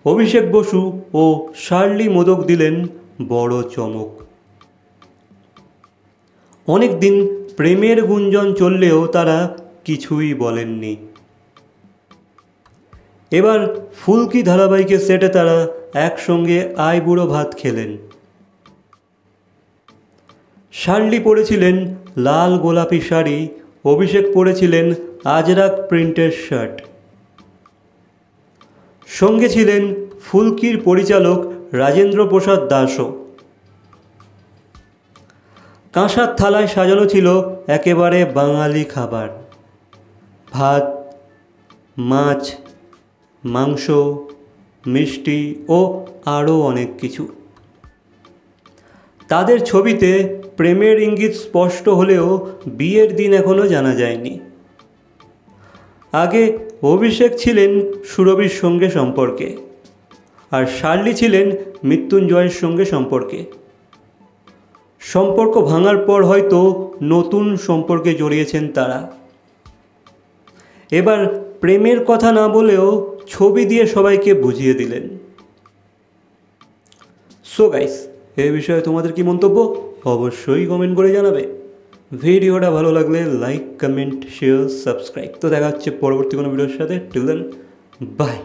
অভিষেক বসু ও Shirley modak দিলেন বড় চমক। অনেক দিন প্রেমের গুঞ্জন চললেও তারা কিছুই বলেননি। এবার ফুলকি ধারাবাহিকের সেটে তারা একসঙ্গে আইবুড়ো ভাত খেলেন। শার্লি পরেছিলেন লাল গোলাপি শাড়ি, অভিষেক পরেছিলেন আজরাক প্রিন্টের শার্ট। সঙ্গে ছিলেন ফুলকির পরিচালক রাজেন্দ্র প্রসাদ দাসও। কাঁসার থালায় সাজানো ছিল একেবারে বাঙালি খাবার, ভাত, মাছ, মাংস, মিষ্টি ও আরও অনেক কিছু। তাদের ছবিতে প্রেমের ইঙ্গিত স্পষ্ট হলেও বিয়ের দিন এখনও জানা যায়নি। আগে অভিষেক ছিলেন সুরভির সঙ্গে সম্পর্কে, আর শার্লি ছিলেন মৃত্যুঞ্জয়ের সঙ্গে সম্পর্কে। সম্পর্ক ভাঙার পর হয়তো নতুন সম্পর্কে জড়িয়েছেন তারা। এবার প্রেমের কথা না বলেও ছবি দিয়ে সবাইকে বুঝিয়ে দিলেন। সো গাইস, এই বিষয়ে তোমাদের কি মন্তব্য অবশ্যই কমেন্ট করে জানাবে। ভিডিওটা ভালো লাগলে লাইক, কমেন্ট, শেয়ার, সাবস্ক্রাইব। তো দেখা হচ্ছে পরবর্তী কোনো ভিডিওর সাথে। Till then, by.